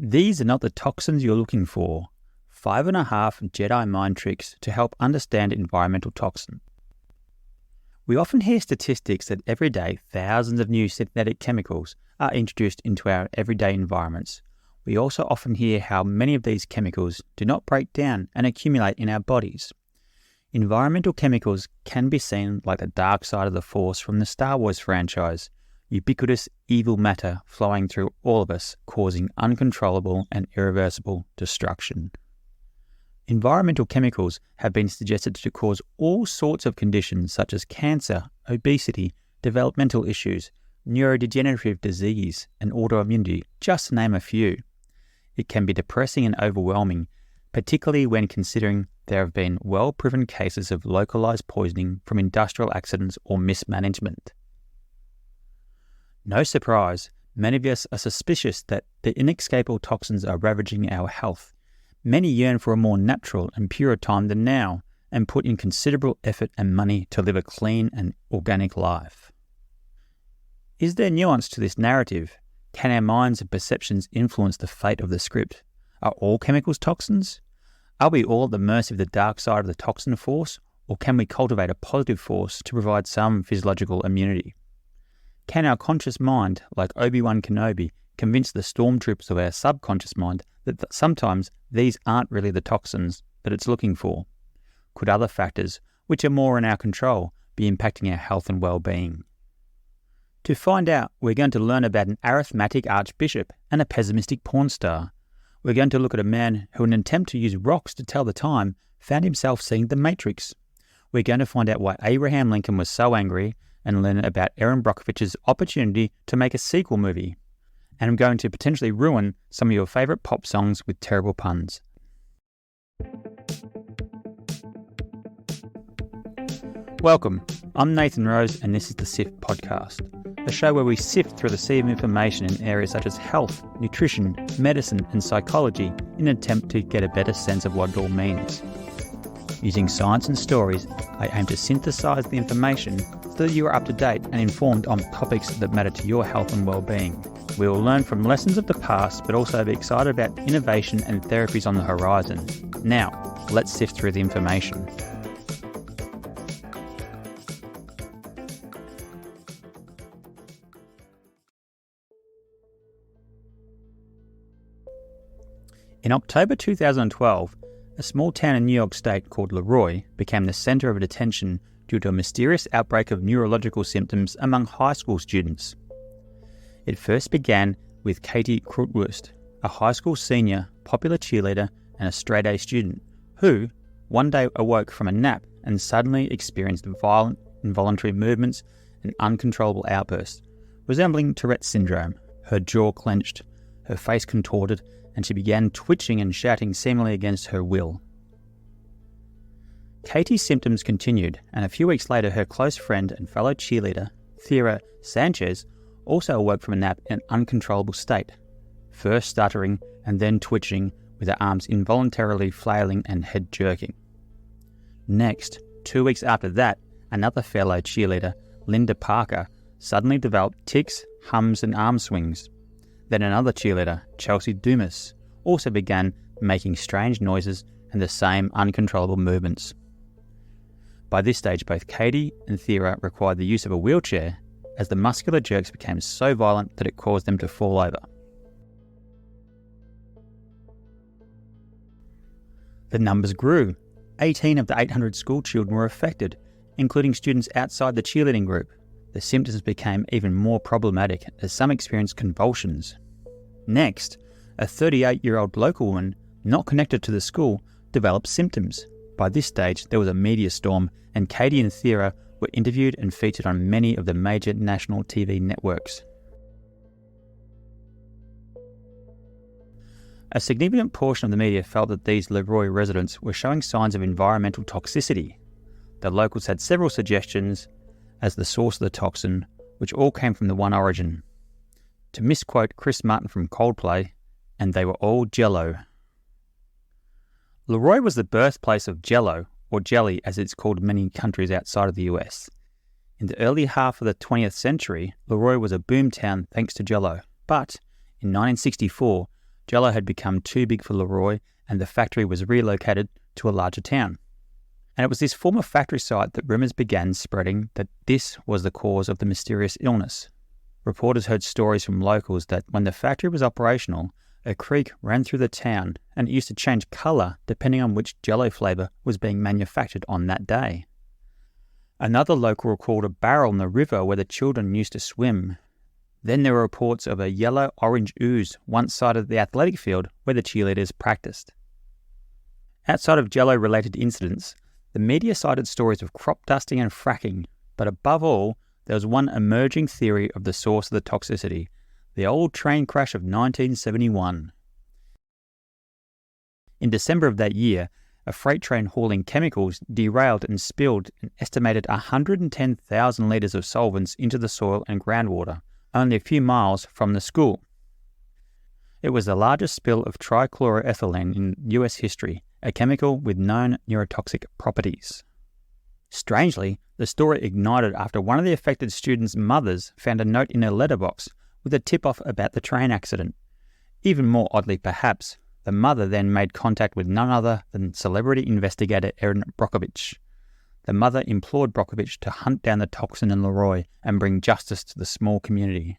These are not the toxins you're looking for. 5.5 Jedi Mind tricks to help understand environmental toxins. We often hear statistics that every day thousands of new synthetic chemicals are introduced into our everyday environments. We also often hear how many of these chemicals do not break down and accumulate in our bodies. Environmental chemicals can be seen like the dark side of the Force from the Star Wars franchise, ubiquitous evil matter flowing through all of us, causing uncontrollable and irreversible destruction. Environmental chemicals have been suggested to cause all sorts of conditions such as cancer, obesity, developmental issues, neurodegenerative disease, and autoimmunity, just to name a few. It can be depressing and overwhelming, particularly when considering there have been well-proven cases of localised poisoning from industrial accidents or mismanagement. No surprise, many of us are suspicious that the inescapable toxins are ravaging our health. Many yearn for a more natural and purer time than now, and put in considerable effort and money to live a clean and organic life. Is there nuance to this narrative? Can our minds and perceptions influence the fate of the script? Are all chemicals toxins? Are we all at the mercy of the dark side of the toxin force, or can we cultivate a positive force to provide some physiological immunity? Can our conscious mind, like Obi-Wan Kenobi, convince the stormtroopers of our subconscious mind that sometimes these aren't really the toxins that it's looking for? Could other factors, which are more in our control, be impacting our health and well-being? To find out, we're going to learn about an arithmetic archbishop and a pessimistic porn star. We're going to look at a man who, in an attempt to use rocks to tell the time, found himself seeing The Matrix. We're going to find out why Abraham Lincoln was so angry and learn about Erin Brockovich's opportunity to make a sequel movie. And I'm going to potentially ruin some of your favourite pop songs with terrible puns. Welcome, I'm Nathan Rose and this is the SIFT podcast, a show where we sift through the sea of information in areas such as health, nutrition, medicine and psychology in an attempt to get a better sense of what it all means. Using science and stories, I aim to synthesise the information so that you are up to date and informed on topics that matter to your health and well-being. We will learn from lessons of the past, but also be excited about innovation and therapies on the horizon. Now, let's sift through the information. In October 2012, a small town in New York State called Leroy became the centre of attention due to a mysterious outbreak of neurological symptoms among high school students. It first began with Katie Krutwurst, a high school senior, popular cheerleader, and a straight-A student, who one day awoke from a nap and suddenly experienced violent, involuntary movements and uncontrollable outbursts, resembling Tourette's syndrome. Her jaw clenched, her face contorted, and she began twitching and shouting seemingly against her will. Katie's symptoms continued, and a few weeks later her close friend and fellow cheerleader, Thea Sanchez, also awoke from a nap in an uncontrollable state, first stuttering and then twitching, with her arms involuntarily flailing and head jerking. Next, 2 weeks after that, another fellow cheerleader, Linda Parker, suddenly developed tics, hums and arm swings. Then another cheerleader, Chelsea Dumas, also began making strange noises and the same uncontrollable movements. By this stage, both Katie and Thea required the use of a wheelchair, as the muscular jerks became so violent that it caused them to fall over. The numbers grew. 18 of the 800 school children were affected, including students outside the cheerleading group. The symptoms became even more problematic as some experienced convulsions. Next, a 38-year-old local woman, not connected to the school, developed symptoms. By this stage, there was a media storm, and Katie and Thea were interviewed and featured on many of the major national TV networks. A significant portion of the media felt that these Leroy residents were showing signs of environmental toxicity. The locals had several suggestions as the source of the toxin, which all came from the one origin. To misquote Chris Martin from Coldplay, and they were all Jello. Leroy was the birthplace of Jello, or jelly as it's called in many countries outside of the US. In the early half of the 20th century, Leroy was a boomtown thanks to Jello, but in 1964, Jell-O had become too big for Leroy and the factory was relocated to a larger town. And it was this former factory site that rumours began spreading that this was the cause of the mysterious illness. Reporters heard stories from locals that when the factory was operational, a creek ran through the town and it used to change colour depending on which Jell-O flavour was being manufactured on that day. Another local recalled a barrel in the river where the children used to swim. Then there were reports of a yellow-orange ooze one side of the athletic field where the cheerleaders practiced. Outside of Jell-O-related incidents, the media cited stories of crop dusting and fracking, but above all, there was one emerging theory of the source of the toxicity, the old train crash of 1971. In December of that year, a freight train hauling chemicals derailed and spilled an estimated 110,000 litres of solvents into the soil and groundwater, only a few miles from the school. It was the largest spill of trichloroethylene in US history, a chemical with known neurotoxic properties. Strangely, the story ignited after one of the affected students' mothers found a note in her letterbox with a tip-off about the train accident. Even more oddly perhaps, the mother then made contact with none other than celebrity investigator Erin Brockovich. The mother implored Brockovich to hunt down the toxin in Leroy and bring justice to the small community.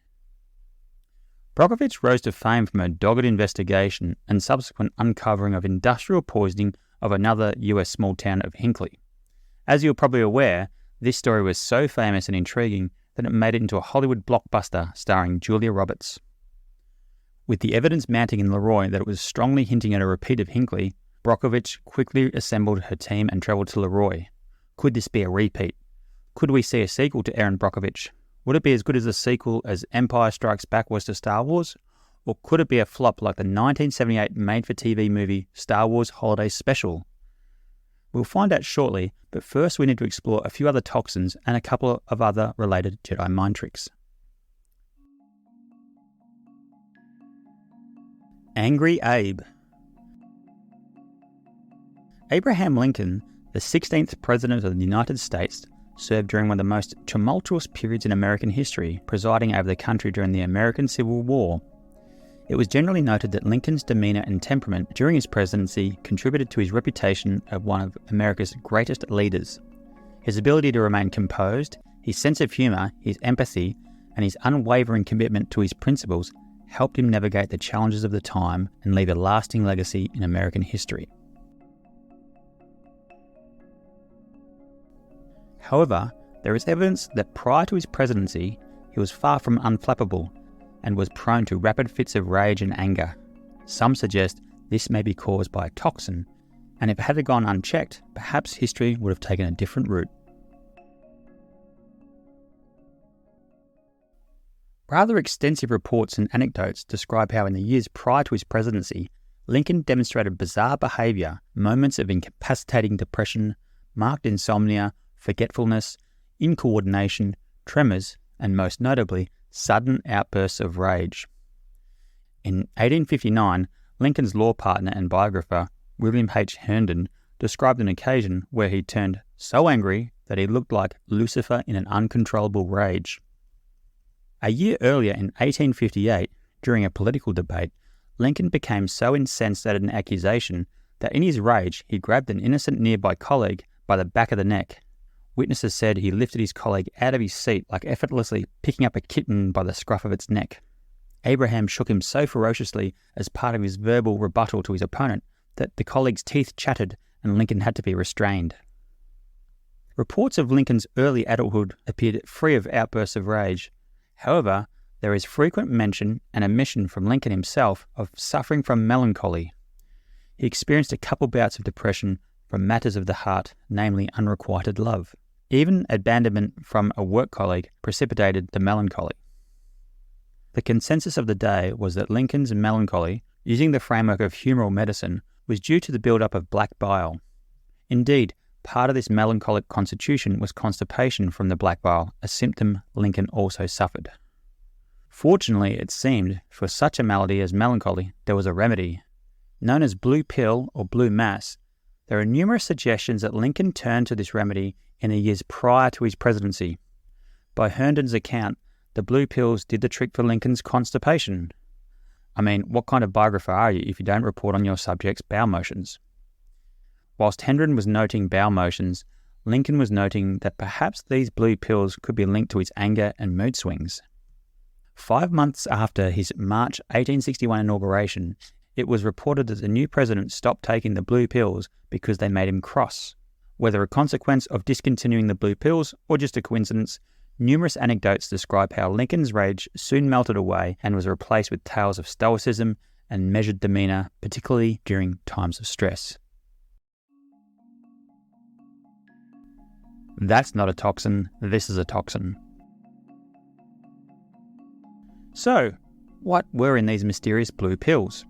Brockovich rose to fame from her dogged investigation and subsequent uncovering of industrial poisoning of another US small town of Hinckley. As you're probably aware, this story was so famous and intriguing that it made it into a Hollywood blockbuster starring Julia Roberts. With the evidence mounting in Leroy that it was strongly hinting at a repeat of Hinckley, Brockovich quickly assembled her team and travelled to Leroy. Could this be a repeat? Could we see a sequel to Erin Brockovich? Would it be as good as a sequel as Empire Strikes Back was to Star Wars? Or could it be a flop like the 1978 made-for-TV movie Star Wars Holiday Special? We'll find out shortly, but first we need to explore a few other toxins and a couple of other related Jedi mind tricks. Angry Abe. Abraham Lincoln, the 16th President of the United States, served during one of the most tumultuous periods in American history, presiding over the country during the American Civil War. It was generally noted that Lincoln's demeanour and temperament during his presidency contributed to his reputation of one of America's greatest leaders. His ability to remain composed, his sense of humour, his empathy, and his unwavering commitment to his principles helped him navigate the challenges of the time and leave a lasting legacy in American history. However, there is evidence that prior to his presidency, he was far from unflappable and was prone to rapid fits of rage and anger. Some suggest this may be caused by a toxin, and if it had gone unchecked, perhaps history would have taken a different route. Rather extensive reports and anecdotes describe how in the years prior to his presidency, Lincoln demonstrated bizarre behaviour, moments of incapacitating depression, marked insomnia, forgetfulness, incoordination, tremors, and most notably, sudden outbursts of rage. In 1859, Lincoln's law partner and biographer, William H. Herndon, described an occasion where he turned so angry that he looked like Lucifer in an uncontrollable rage. A year earlier in 1858, during a political debate, Lincoln became so incensed at an accusation that in his rage he grabbed an innocent nearby colleague by the back of the neck. Witnesses said he lifted his colleague out of his seat like effortlessly picking up a kitten by the scruff of its neck. Abraham shook him so ferociously as part of his verbal rebuttal to his opponent that the colleague's teeth chattered and Lincoln had to be restrained. Reports of Lincoln's early adulthood appeared free of outbursts of rage. However, there is frequent mention and admission from Lincoln himself of suffering from melancholy. He experienced a couple bouts of depression from matters of the heart, namely unrequited love. Even abandonment from a work colleague precipitated the melancholy. The consensus of the day was that Lincoln's melancholy, using the framework of humoral medicine, was due to the build-up of black bile. Indeed, part of this melancholic constitution was constipation from the black bile, a symptom Lincoln also suffered. Fortunately, it seemed, for such a malady as melancholy, there was a remedy. Known as blue pill or blue mass, there are numerous suggestions that Lincoln turned to this remedy in the years prior to his presidency. By Herndon's account, the blue pills did the trick for Lincoln's constipation. I mean, what kind of biographer are you if you don't report on your subject's bowel motions? Whilst Hendren was noting bowel motions, Lincoln was noting that perhaps these blue pills could be linked to his anger and mood swings. 5 months after his March 1861 inauguration, it was reported that the new president stopped taking the blue pills because they made him cross. Whether a consequence of discontinuing the blue pills or just a coincidence, numerous anecdotes describe how Lincoln's rage soon melted away and was replaced with tales of stoicism and measured demeanour, particularly during times of stress. That's not a toxin, this is a toxin. So, what were in these mysterious blue pills?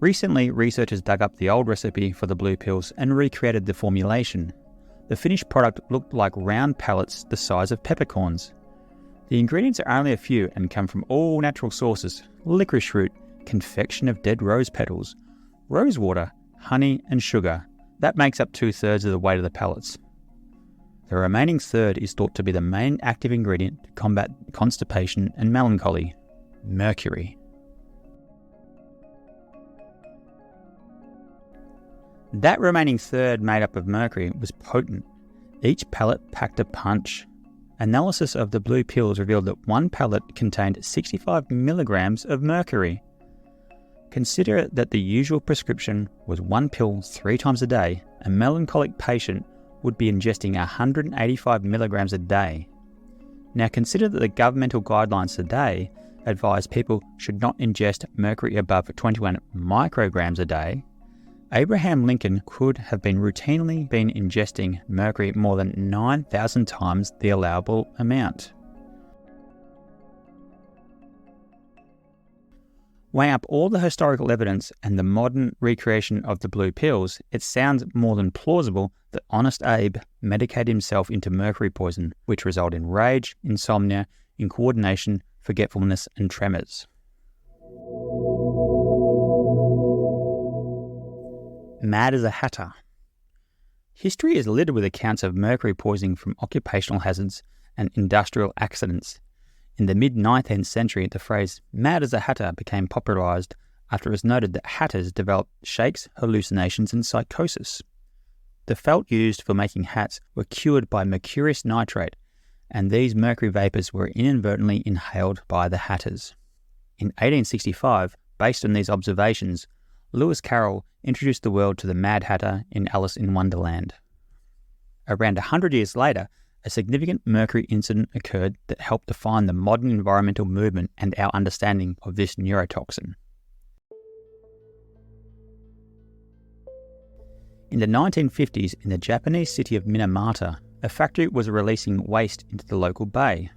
Recently, researchers dug up the old recipe for the blue pills and recreated the formulation. The finished product looked like round pellets the size of peppercorns. The ingredients are only a few and come from all natural sources: licorice root, confection of dead rose petals, rose water, honey and sugar. That makes up 2/3 of the weight of the pellets. The remaining third is thought to be the main active ingredient to combat constipation and melancholy: mercury. That remaining third, made up of mercury, was potent. Each pellet packed a punch. Analysis of the blue pills revealed that one pellet contained 65 milligrams of mercury. Consider that the usual prescription was one pill 3 times a day. A melancholic patient would be ingesting 185 milligrams a day. Now consider that the governmental guidelines today advise people should not ingest mercury above 21 micrograms a day. Abraham Lincoln could have been routinely ingesting mercury more than 9,000 times the allowable amount. Weighing up all the historical evidence and the modern recreation of the blue pills, it sounds more than plausible that honest Abe medicated himself into mercury poison, which resulted in rage, insomnia, incoordination, forgetfulness, and tremors. Mad as a hatter. History is littered with accounts of mercury poisoning from occupational hazards and industrial accidents. In the mid-19th century, the phrase "mad as a hatter" became popularized after it was noted that hatters developed shakes, hallucinations, and psychosis. The felt used for making hats were cured by mercurous nitrate, and these mercury vapors were inadvertently inhaled by the hatters. In 1865, based on these observations, Lewis Carroll introduced the world to the Mad Hatter in Alice in Wonderland. Around 100 years later, a significant mercury incident occurred that helped define the modern environmental movement and our understanding of this neurotoxin. In the 1950s, in the Japanese city of Minamata, a factory was releasing waste into the local bay.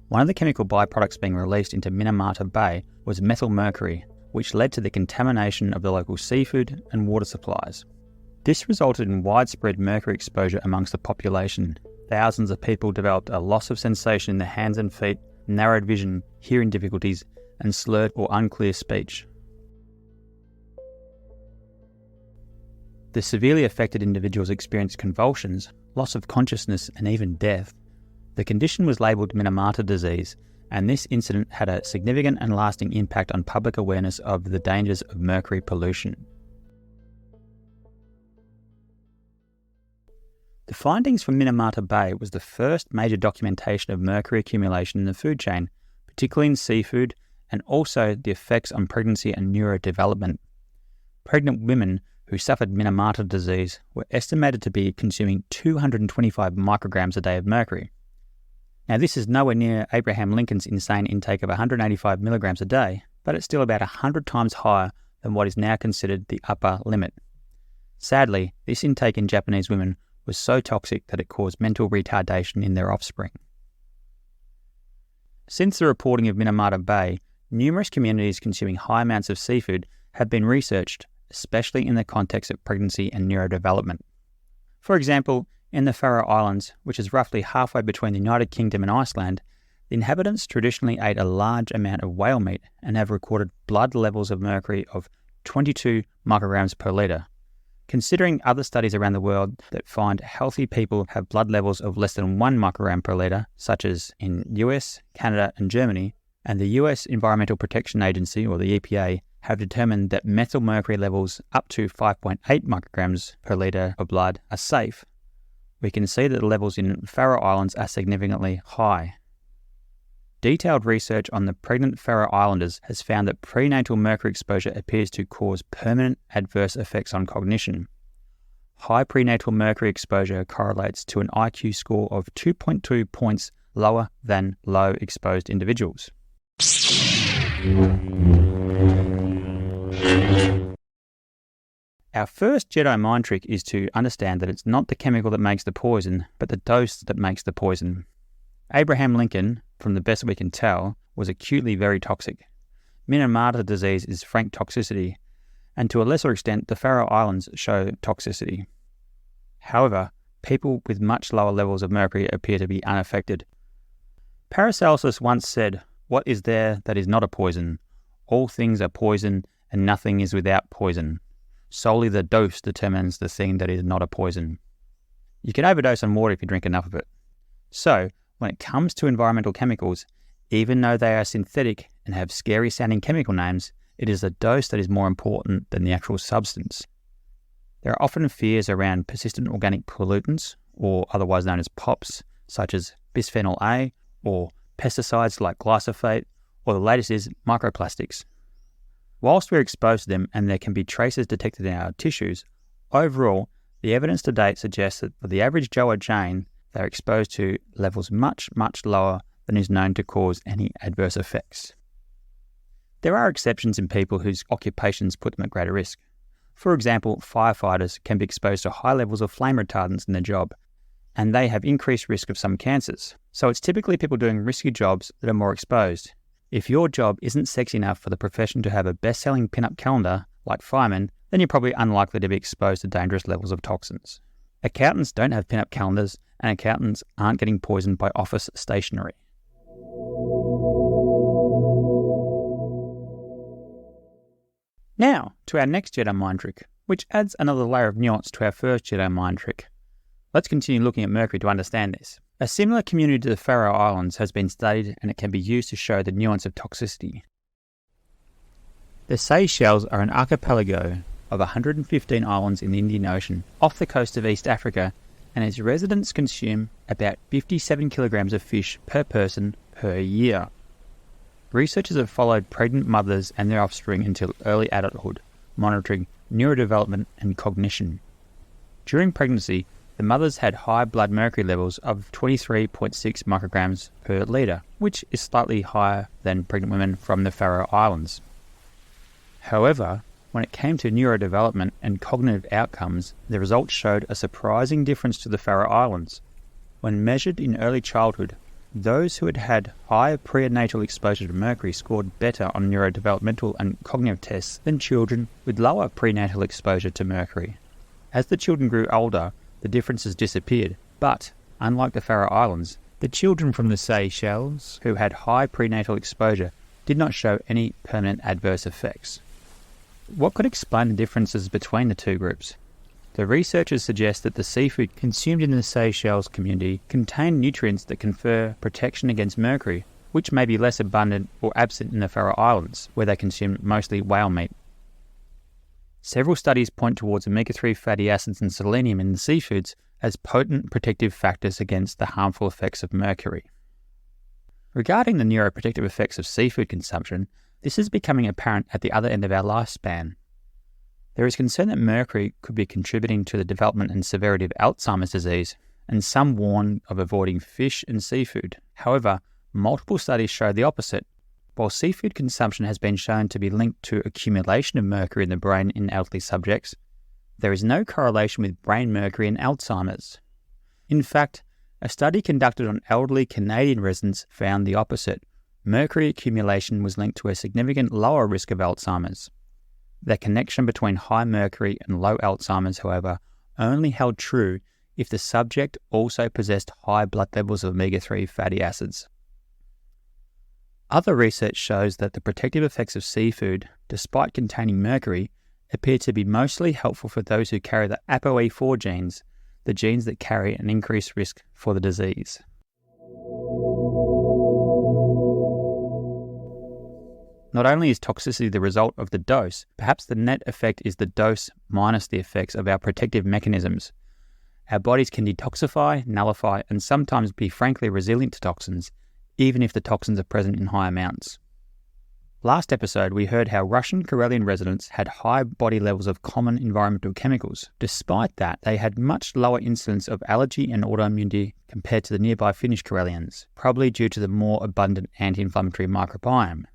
One of the chemical byproducts being released into Minamata Bay was methylmercury, which led to the contamination of the local seafood and water supplies. This resulted in widespread mercury exposure amongst the population. Thousands of people developed a loss of sensation in the hands and feet, narrowed vision, hearing difficulties, and slurred or unclear speech. The severely affected individuals experienced convulsions, loss of consciousness, and even death. The condition was labelled Minamata disease, and this incident had a significant and lasting impact on public awareness of the dangers of mercury pollution. The findings from Minamata Bay was the first major documentation of mercury accumulation in the food chain, particularly in seafood, and also the effects on pregnancy and neurodevelopment. Pregnant women who suffered Minamata disease were estimated to be consuming 225 micrograms a day of mercury. Now, this is nowhere near Abraham Lincoln's insane intake of 185 milligrams a day, but it's still about 100 times higher than what is now considered the upper limit. Sadly, this intake in Japanese women was so toxic that it caused mental retardation in their offspring. Since the reporting of Minamata Bay, numerous communities consuming high amounts of seafood have been researched, especially in the context of pregnancy and neurodevelopment. For example, in the Faroe Islands, which is roughly halfway between the United Kingdom and Iceland, the inhabitants traditionally ate a large amount of whale meat and have recorded blood levels of mercury of 22 micrograms per litre. Considering other studies around the world that find healthy people have blood levels of less than 1 microgram per litre, such as in US, Canada and Germany, and the US Environmental Protection Agency, or the EPA, have determined that methyl mercury levels up to 5.8 micrograms per litre of blood are safe, we can see that the levels in Faroe Islands are significantly high. Detailed research on the pregnant Faroe Islanders has found that prenatal mercury exposure appears to cause permanent adverse effects on cognition. High prenatal mercury exposure correlates to an IQ score of 2.2 points lower than low exposed individuals. Our first Jedi mind trick is to understand that it's not the chemical that makes the poison, but the dose that makes the poison. Abraham Lincoln, from the best we can tell, was acutely very toxic. Minamata disease is frank toxicity, and to a lesser extent, the Faroe Islands show toxicity. However, people with much lower levels of mercury appear to be unaffected. Paracelsus once said, "What is there that is not a poison? All things are poison, and nothing is without poison. Solely the dose determines the thing that is not a poison." You can overdose on water if you drink enough of it. So, when it comes to environmental chemicals, even though they are synthetic and have scary-sounding chemical names, it is the dose that is more important than the actual substance. There are often fears around persistent organic pollutants, or otherwise known as POPs, such as bisphenol A, or pesticides like glyphosate, or the latest is microplastics. Whilst we're exposed to them and there can be traces detected in our tissues, overall, the evidence to date suggests that for the average Joe or Jane, they are exposed to levels much, much lower than is known to cause any adverse effects. There are exceptions in people whose occupations put them at greater risk. For example, firefighters can be exposed to high levels of flame retardants in their job, and they have increased risk of some cancers. So it's typically people doing risky jobs that are more exposed. If your job isn't sexy enough for the profession to have a best-selling pin-up calendar, like firemen, then you're probably unlikely to be exposed to dangerous levels of toxins. Accountants don't have pin-up calendars, and accountants aren't getting poisoned by office stationery. Now, to our next Jedi mind trick, which adds another layer of nuance to our first Jedi mind trick. Let's continue looking at mercury to understand this. A similar community to the Faroe Islands has been studied, and it can be used to show the nuance of toxicity. The Seychelles are an archipelago of 115 islands in the Indian Ocean off the coast of East Africa, and its residents consume about 57 kilograms of fish per person per year. Researchers have followed pregnant mothers and their offspring until early adulthood, monitoring neurodevelopment and cognition. During pregnancy, the mothers had high blood mercury levels of 23.6 micrograms per litre, which is slightly higher than pregnant women from the Faroe Islands. However, when it came to neurodevelopment and cognitive outcomes, the results showed a surprising difference to the Faroe Islands. When measured in early childhood, those who had had higher prenatal exposure to mercury scored better on neurodevelopmental and cognitive tests than children with lower prenatal exposure to mercury. As the children grew older, the differences disappeared, but, unlike the Faroe Islands, the children from the Seychelles who had high prenatal exposure did not show any permanent adverse effects. What could explain the differences between the two groups? The researchers suggest that the seafood consumed in the Seychelles community contain nutrients that confer protection against mercury, which may be less abundant or absent in the Faroe Islands, where they consume mostly whale meat. Several studies point towards omega-3 fatty acids and selenium in the seafoods as potent protective factors against the harmful effects of mercury. Regarding the neuroprotective effects of seafood consumption, this is becoming apparent at the other end of our lifespan. There is concern that mercury could be contributing to the development and severity of Alzheimer's disease, and some warn of avoiding fish and seafood. However, multiple studies show the opposite. While seafood consumption has been shown to be linked to accumulation of mercury in the brain in elderly subjects, there is no correlation with brain mercury and Alzheimer's. In fact, a study conducted on elderly Canadian residents found the opposite. Mercury accumulation was linked to a significant lower risk of Alzheimer's. The connection between high mercury and low Alzheimer's, however, only held true if the subject also possessed high blood levels of omega-3 fatty acids. Other research shows that the protective effects of seafood, despite containing mercury, appear to be mostly helpful for those who carry the ApoE4 genes, the genes that carry an increased risk for the disease. Not only is toxicity the result of the dose, perhaps the net effect is the dose minus the effects of our protective mechanisms. Our bodies can detoxify, nullify, and sometimes be frankly resilient to toxins, even if the toxins are present in high amounts. Last episode, we heard how Russian Karelian residents had high body levels of common environmental chemicals. Despite that, they had much lower incidence of allergy and autoimmunity compared to the nearby Finnish Karelians, probably due to the more abundant anti-inflammatory microbiome.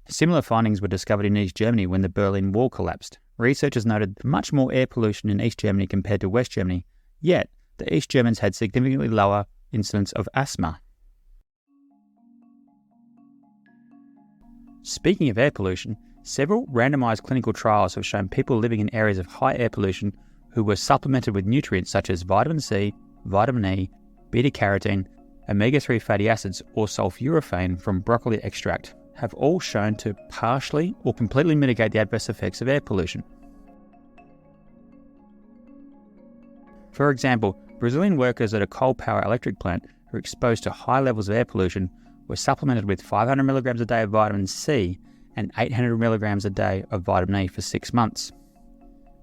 Similar findings were discovered in East Germany when the Berlin Wall collapsed. Researchers noted much more air pollution in East Germany compared to West Germany, yet the East Germans had significantly lower incidence of asthma. Speaking of air pollution, several randomized clinical trials have shown people living in areas of high air pollution who were supplemented with nutrients such as vitamin C, vitamin E, beta-carotene, omega-3 fatty acids, or sulforaphane from broccoli extract have all shown to partially or completely mitigate the adverse effects of air pollution. For example, Brazilian workers at a coal power electric plant who were exposed to high levels of air pollution were supplemented with 500 milligrams a day of vitamin C and 800 milligrams a day of vitamin E for 6 months.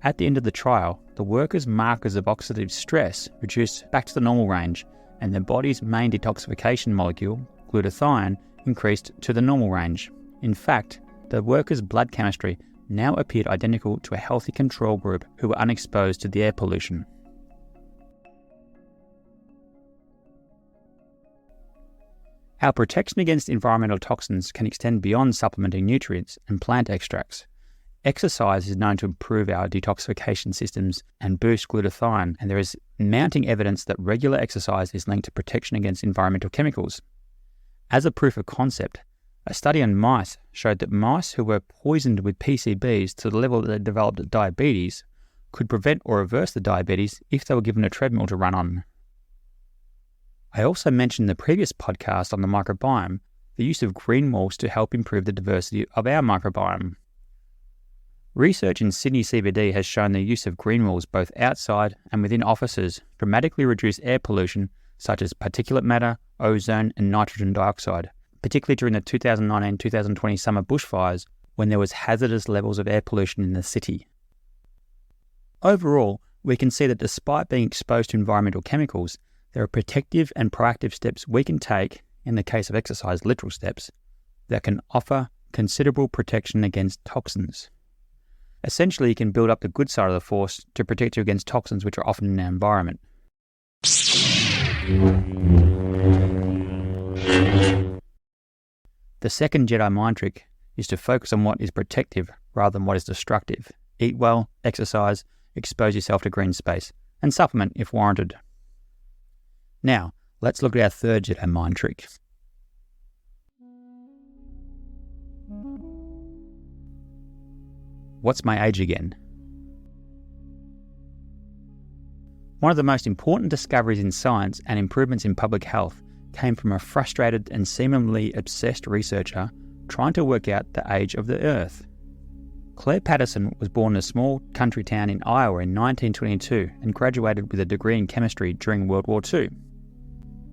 At the end of the trial, the workers' markers of oxidative stress reduced back to the normal range, and their body's main detoxification molecule, glutathione, increased to the normal range. In fact, the workers' blood chemistry now appeared identical to a healthy control group who were unexposed to the air pollution. Our protection against environmental toxins can extend beyond supplementing nutrients and plant extracts. Exercise is known to improve our detoxification systems and boost glutathione, and there is mounting evidence that regular exercise is linked to protection against environmental chemicals. As a proof of concept, a study on mice showed that mice who were poisoned with PCBs to the level that they developed diabetes could prevent or reverse the diabetes if they were given a treadmill to run on. I also mentioned in the previous podcast on the microbiome the use of green walls to help improve the diversity of our microbiome. Research in Sydney CBD has shown the use of green walls both outside and within offices dramatically reduce air pollution such as particulate matter, ozone and nitrogen dioxide, particularly during the 2019-2020 summer bushfires when there was hazardous levels of air pollution in the city. Overall, we can see that despite being exposed to environmental chemicals, there are protective and proactive steps we can take, in the case of exercise, literal steps, that can offer considerable protection against toxins. Essentially, you can build up the good side of the force to protect you against toxins which are often in our environment. The second Jedi Mind trick is to focus on what is protective rather than what is destructive. Eat well, exercise, expose yourself to green space, and supplement if warranted. Now, let's look at our third Jedi Mind trick. What's my age again? One of the most important discoveries in science and improvements in public health came from a frustrated and seemingly obsessed researcher trying to work out the age of the Earth. Claire Patterson was born in a small country town in Iowa in 1922 and graduated with a degree in chemistry during World War II.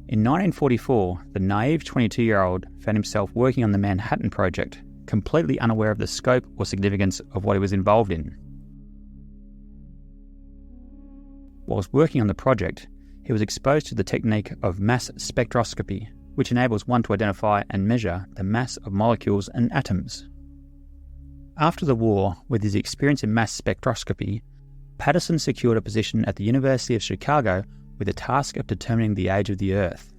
In 1944, the naive 22-year-old found himself working on the Manhattan Project, completely unaware of the scope or significance of what he was involved in. Whilst working on the project, he was exposed to the technique of mass spectroscopy, which enables one to identify and measure the mass of molecules and atoms. After the war, with his experience in mass spectroscopy, Patterson secured a position at the University of Chicago with the task of determining the age of the Earth.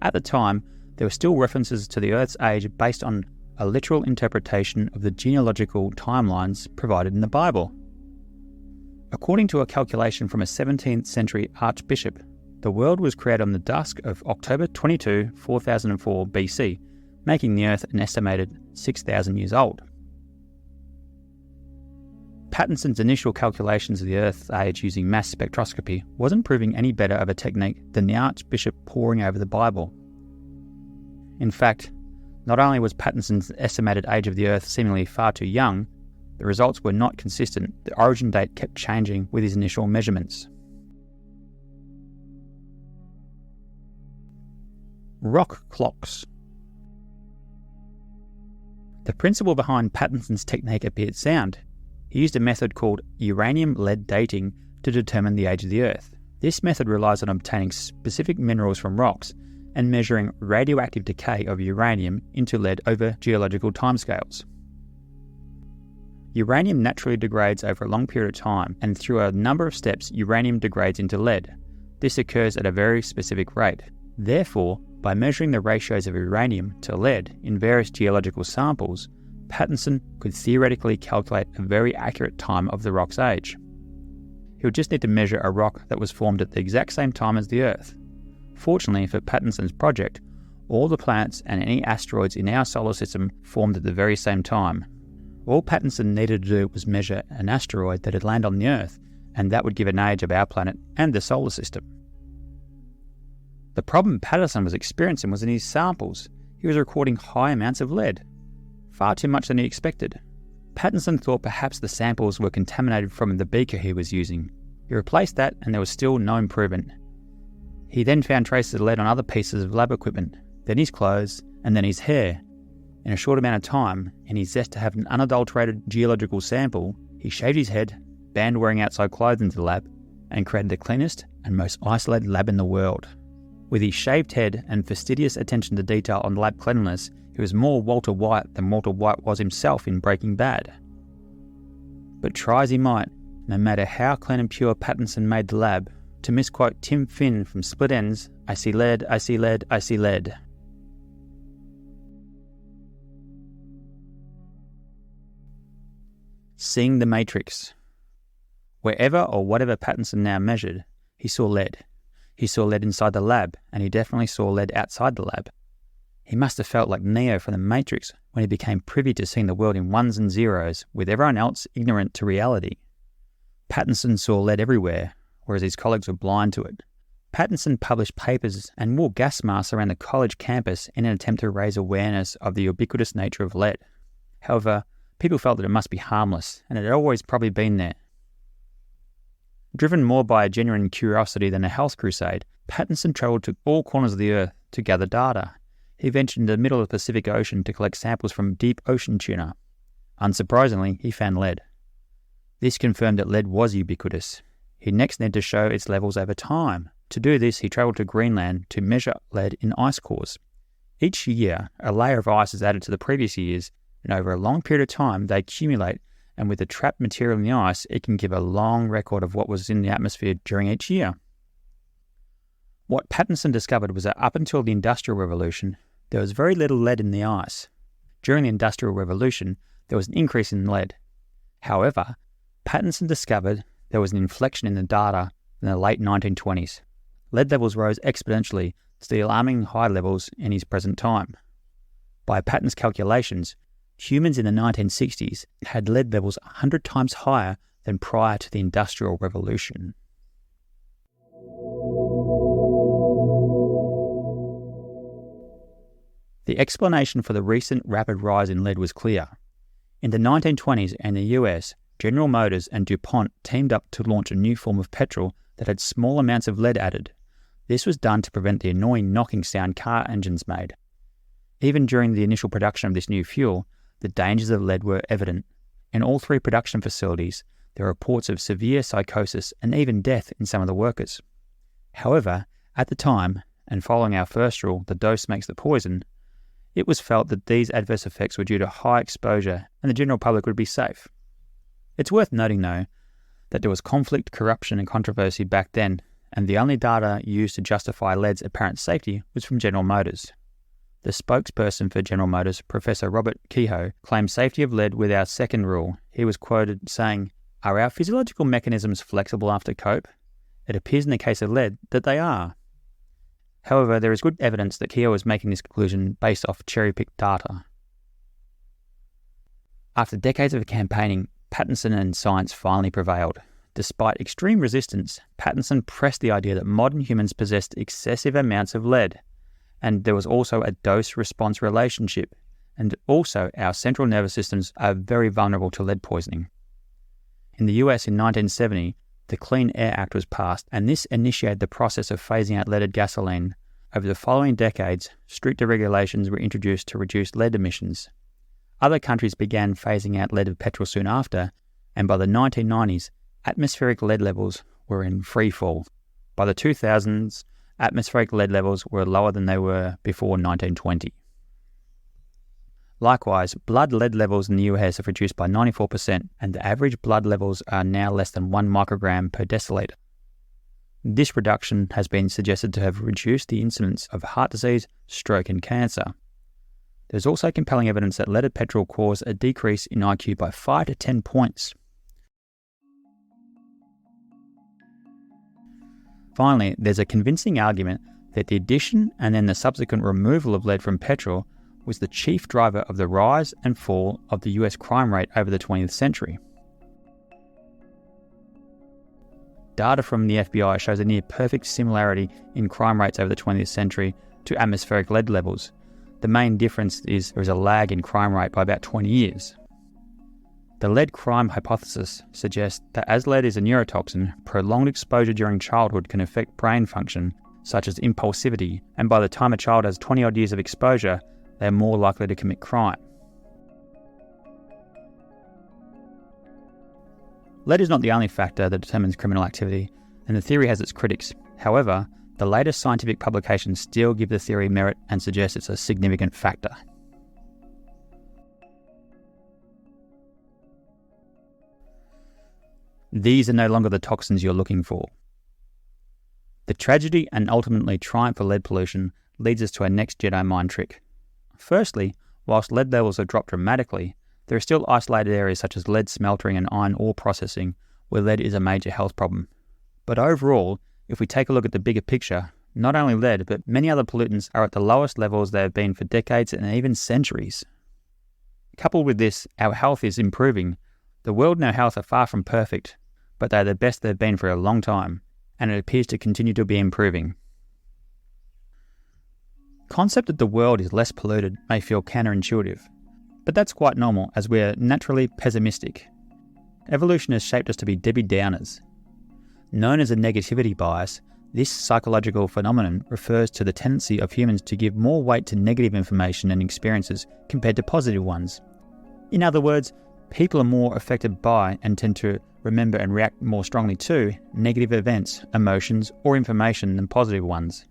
At the time, there were still references to the Earth's age based on a literal interpretation of the genealogical timelines provided in the Bible. According to a calculation from a 17th century archbishop, the world was created on the dusk of October 22, 4004 BC, making the Earth an estimated 6,000 years old. Patterson's initial calculations of the Earth's age using mass spectroscopy wasn't proving any better of a technique than the Archbishop poring over the Bible. In fact, not only was Patterson's estimated age of the Earth seemingly far too young, the results were not consistent. The origin date kept changing with his initial measurements. Rock clocks. The principle behind Patterson's technique appeared sound. He used a method called uranium-lead dating to determine the age of the Earth. This method relies on obtaining specific minerals from rocks and measuring radioactive decay of uranium into lead over geological timescales. Uranium naturally degrades over a long period of time, and through a number of steps, uranium degrades into lead. This occurs at a very specific rate. Therefore, by measuring the ratios of uranium to lead in various geological samples, Patterson could theoretically calculate a very accurate time of the rock's age. He would just need to measure a rock that was formed at the exact same time as the Earth. Fortunately for Patterson's project, all the planets and any asteroids in our solar system formed at the very same time. All Patterson needed to do was measure an asteroid that had landed on the Earth, and that would give an age of our planet and the solar system. The problem Patterson was experiencing was in his samples. He was recording high amounts of lead, far too much than he expected. Patterson thought perhaps the samples were contaminated from the beaker he was using. He replaced that and there was still no improvement. He then found traces of lead on other pieces of lab equipment, then his clothes, and then his hair. In a short amount of time, in his zest to have an unadulterated geological sample, he shaved his head, banned wearing outside clothes into the lab, and created the cleanest and most isolated lab in the world. With his shaved head and fastidious attention to detail on lab cleanliness, he was more Walter White than Walter White was himself in Breaking Bad. But try as he might, no matter how clean and pure Patterson made the lab, to misquote Tim Finn from Split Ends, "I see lead, I see lead, I see lead." Seeing the matrix. Wherever or whatever Patterson now measured, he saw lead. He saw lead inside the lab, and he definitely saw lead outside the lab. He must have felt like Neo from the Matrix when he became privy to seeing the world in ones and zeros, with everyone else ignorant to reality. Patterson saw lead everywhere, whereas his colleagues were blind to it. Patterson published papers and wore gas masks around the college campus in an attempt to raise awareness of the ubiquitous nature of lead. However, people felt that it must be harmless, and it had always probably been there. Driven more by a genuine curiosity than a health crusade, Patterson travelled to all corners of the Earth to gather data. He ventured into the middle of the Pacific Ocean to collect samples from deep ocean tuna. Unsurprisingly, he found lead. This confirmed that lead was ubiquitous. He next needed to show its levels over time. To do this, he travelled to Greenland to measure lead in ice cores. Each year, a layer of ice is added to the previous years, and over a long period of time, they accumulate, and with the trapped material in the ice, it can give a long record of what was in the atmosphere during each year. What Patterson discovered was that up until the Industrial Revolution, there was very little lead in the ice. During the Industrial Revolution, there was an increase in lead. However, Patterson discovered there was an inflection in the data in the late 1920s. Lead levels rose exponentially to the alarming high levels in his present time. By Patterson's calculations, humans in the 1960s had lead levels 100 times higher than prior to the Industrial Revolution. The explanation for the recent rapid rise in lead was clear. In the 1920s in the US, General Motors and DuPont teamed up to launch a new form of petrol that had small amounts of lead added. This was done to prevent the annoying knocking sound car engines made. Even during the initial production of this new fuel, the dangers of lead were evident. In all three production facilities, there were reports of severe psychosis and even death in some of the workers. However, at the time, and following our first rule, the dose makes the poison, it was felt that these adverse effects were due to high exposure and the general public would be safe. It's worth noting, though, that there was conflict, corruption and controversy back then, and the only data used to justify lead's apparent safety was from General Motors. The spokesperson for General Motors, Professor Robert Kehoe, claimed safety of lead with our second rule. He was quoted saying, "Are our physiological mechanisms flexible after cope? It appears in the case of lead that they are." However, there is good evidence that Kehoe was making this conclusion based off cherry-picked data. After decades of campaigning, Patterson and science finally prevailed. Despite extreme resistance, Patterson pressed the idea that modern humans possessed excessive amounts of lead, and there was also a dose-response relationship, and also our central nervous systems are very vulnerable to lead poisoning. In the US in 1970, the Clean Air Act was passed, and this initiated the process of phasing out leaded gasoline. Over the following decades, stricter regulations were introduced to reduce lead emissions. Other countries began phasing out leaded petrol soon after, and by the 1990s, atmospheric lead levels were in free fall. By the 2000s, atmospheric lead levels were lower than they were before 1920. Likewise, blood lead levels in the US have reduced by 94%, and the average blood levels are now less than 1 microgram per deciliter. This reduction has been suggested to have reduced the incidence of heart disease, stroke, and cancer. There's also compelling evidence that leaded petrol caused a decrease in IQ by 5 to 10 points. Finally, there's a convincing argument that the addition and then the subsequent removal of lead from petrol was the chief driver of the rise and fall of the US crime rate over the 20th century. Data from the FBI shows a near perfect similarity in crime rates over the 20th century to atmospheric lead levels. The main difference is there is a lag in crime rate by about 20 years. The lead crime hypothesis suggests that as lead is a neurotoxin, prolonged exposure during childhood can affect brain function, such as impulsivity, and by the time a child has 20-odd years of exposure, they are more likely to commit crime. Lead is not the only factor that determines criminal activity, and the theory has its critics. However, the latest scientific publications still give the theory merit and suggest it's a significant factor. These are no longer the toxins you're looking for. The tragedy and ultimately triumph of lead pollution leads us to our next Jedi Mind trick. Firstly, whilst lead levels have dropped dramatically, there are still isolated areas such as lead smelting and iron ore processing where lead is a major health problem. But overall, if we take a look at the bigger picture, not only lead, but many other pollutants are at the lowest levels they have been for decades and even centuries. Coupled with this, our health is improving. The world and our health are far from perfect, but they are the best they've been for a long time, and it appears to continue to be improving. The concept that the world is less polluted may feel counterintuitive, but that's quite normal as we are naturally pessimistic. Evolution has shaped us to be Debbie Downers. Known as a negativity bias, this psychological phenomenon refers to the tendency of humans to give more weight to negative information and experiences compared to positive ones. In other words, people are more affected by and tend to remember and react more strongly to negative events, emotions, or information than positive ones.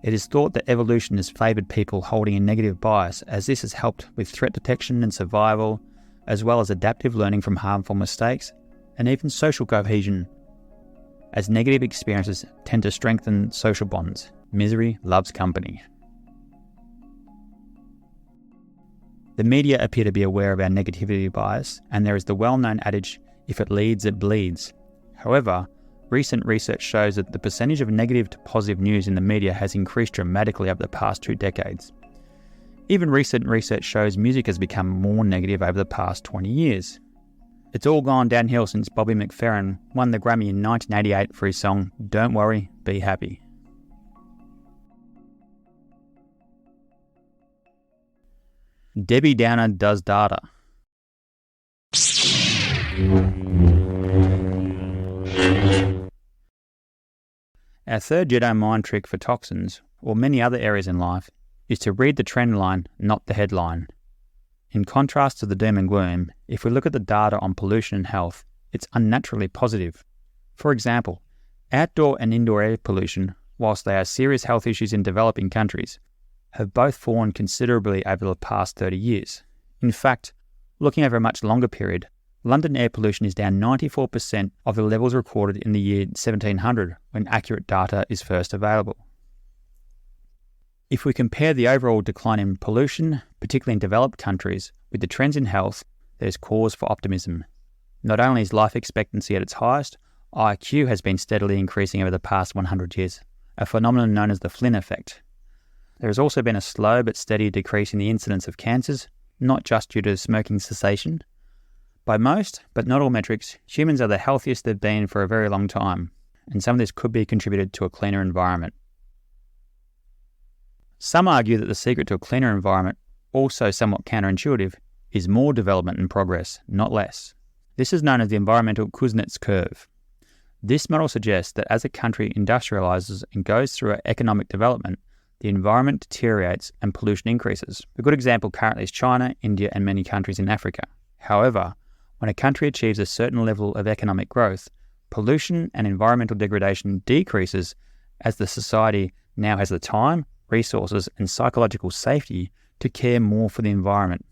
It is thought that evolution has favoured people holding a negative bias, as this has helped with threat detection and survival, as well as adaptive learning from harmful mistakes, and even social cohesion, as negative experiences tend to strengthen social bonds. Misery loves company. The media appear to be aware of our negativity bias, and there is the well-known adage, if it leads, it bleeds. However, recent research shows that the percentage of negative to positive news in the media has increased dramatically over the past 2 decades. Even recent research shows music has become more negative over the past 20 years. It's all gone downhill since Bobby McFerrin won the Grammy in 1988 for his song Don't Worry, Be Happy. Debbie Downer does data. Our third Jedi Mind trick for toxins, or many other areas in life, is to read the trend line, not the headline. In contrast to the doom and gloom, if we look at the data on pollution and health, it's unnaturally positive. For example, outdoor and indoor air pollution, whilst they are serious health issues in developing countries, have both fallen considerably over the past 30 years. In fact, looking over a much longer period, London air pollution is down 94% of the levels recorded in the year 1700, when accurate data is first available. If we compare the overall decline in pollution, particularly in developed countries, with the trends in health, there's cause for optimism. Not only is life expectancy at its highest, IQ has been steadily increasing over the past 100 years, a phenomenon known as the Flynn effect. There has also been a slow but steady decrease in the incidence of cancers, not just due to smoking cessation. By most, but not all metrics, humans are the healthiest they've been for a very long time, and some of this could be contributed to a cleaner environment. Some argue that the secret to a cleaner environment, also somewhat counterintuitive, is more development and progress, not less. This is known as the environmental Kuznets curve. This model suggests that as a country industrializes and goes through economic development, the environment deteriorates and pollution increases. A good example currently is China, India, and many countries in Africa. However, when a country achieves a certain level of economic growth, pollution and environmental degradation decreases as the society now has the time, resources, and psychological safety to care more for the environment.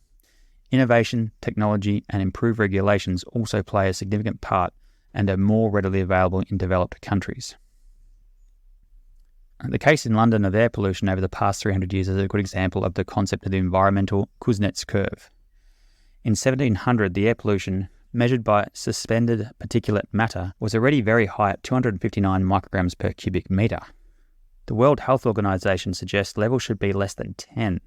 Innovation, technology, and improved regulations also play a significant part and are more readily available in developed countries. The case in London of air pollution over the past 300 years is a good example of the concept of the environmental Kuznets curve. In 1700, the air pollution, measured by suspended particulate matter, was already very high at 259 micrograms per cubic metre. The World Health Organization suggests levels should be less than 10.